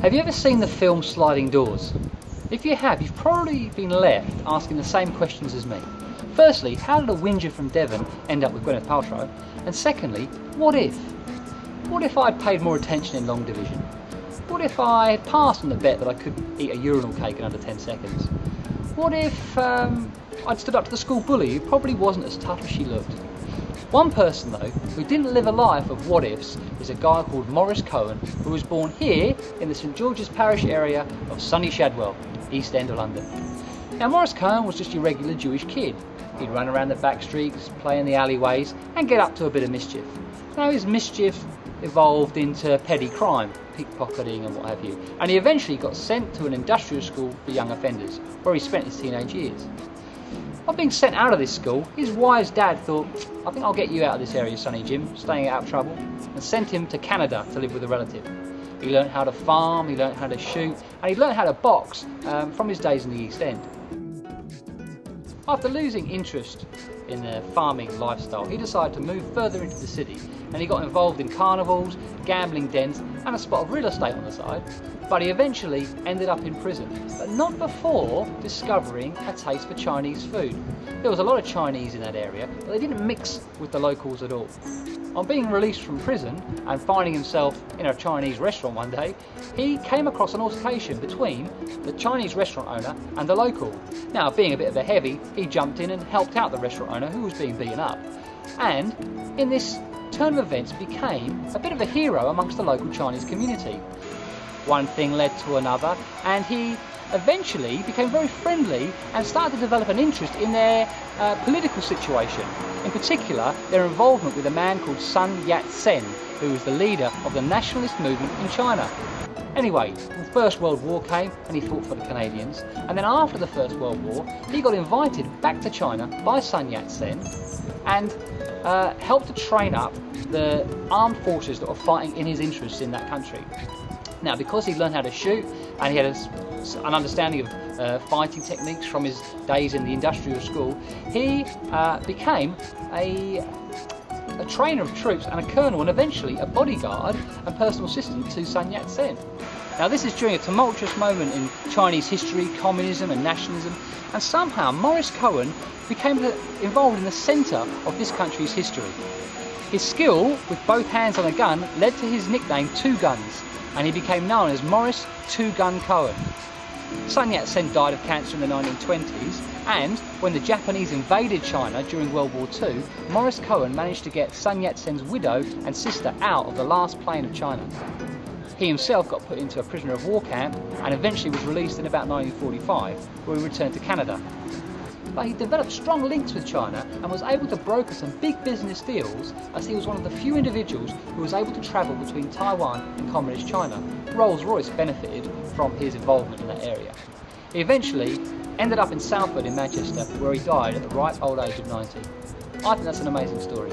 Have you ever seen the film Sliding Doors? If you have, you've probably been left asking the same questions as me. Firstly, how did a whinger from Devon end up with Gwyneth Paltrow? And secondly, what if? What if I'd paid more attention in long division? What if I had passed on the bet that I could eat a urinal cake in under 10 seconds? What if I'd stood up to the school bully who probably wasn't as tough as she looked? One person though, who didn't live a life of what ifs, is a guy called Maurice Cohen, who was born here in the St George's Parish area of sunny Shadwell, East End of London. Now Maurice Cohen was just your regular Jewish kid. He'd run around the back streets, play in the alleyways and get up to a bit of mischief. Now his mischief evolved into petty crime, pickpocketing and what have you, and he eventually got sent to an industrial school for young offenders, where he spent his teenage years. On being sent out of this school, his wise dad thought, I think I'll get you out of this area, Sonny Jim, staying out of trouble, and sent him to Canada to live with a relative. He learned how to farm, he learned how to shoot, and he learned how to box from his days in the East End. After losing interest in the farming lifestyle, he decided to move further into the city, and he got involved in carnivals, gambling dens and a spot of real estate on the side, but he eventually ended up in prison, but not before discovering a taste for Chinese food. There was a lot of Chinese in that area, but they didn't mix with the locals at all. On being released from prison and finding himself in a Chinese restaurant one day, he came across an altercation between the Chinese restaurant owner and the local. Now, being a bit of a heavy, he jumped in and helped out the restaurant owner who was being beaten up. And in this turn of events became a bit of a hero amongst the local Chinese community. One thing led to another, and he eventually became very friendly and started to develop an interest in their political situation. In particular, their involvement with a man called Sun Yat-sen, who was the leader of the nationalist movement in China. Anyway, the First World War came and he fought for the Canadians, and then after the First World War he got invited back to China by Sun Yat-sen and helped to train up the armed forces that were fighting in his interests in that country. Now, because he learned how to shoot and he had an understanding of fighting techniques from his days in the industrial school, he became a trainer of troops and a colonel and eventually a bodyguard and personal assistant to Sun Yat-sen. Now, this is during a tumultuous moment in Chinese history, communism and nationalism, and somehow Maurice Cohen became involved in the centre of this country's history. His skill with both hands on a gun led to his nickname Two Guns, and he became known as Maurice Two Gun Cohen. Sun Yat-sen died of cancer in the 1920s, and when the Japanese invaded China during World War II, Maurice Cohen managed to get Sun Yat-sen's widow and sister out of the last plane of China. He himself got put into a prisoner of war camp and eventually was released in about 1945, where he returned to Canada. But he developed strong links with China and was able to broker some big business deals, as he was one of the few individuals who was able to travel between Taiwan and Communist China. Rolls-Royce benefited from his involvement in that area. He eventually ended up in Salford in Manchester, where he died at the ripe old age of 90. I think that's an amazing story.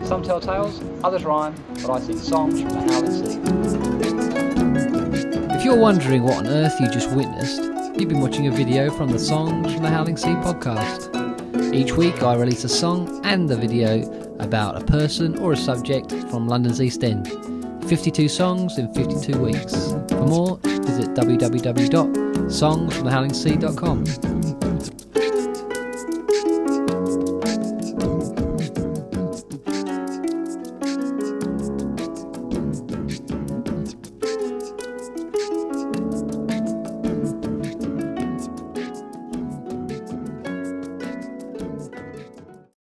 Some tell tales, others rhyme, but I sing songs from the Howling Sea. If you're wondering what on earth you just witnessed, you've been watching a video from the Songs from the Howling Sea podcast. Each week I release a song and a video about a person or a subject from London's East End. 52 songs in 52 weeks. For more, visit www.songsfromthehowlingsea.com.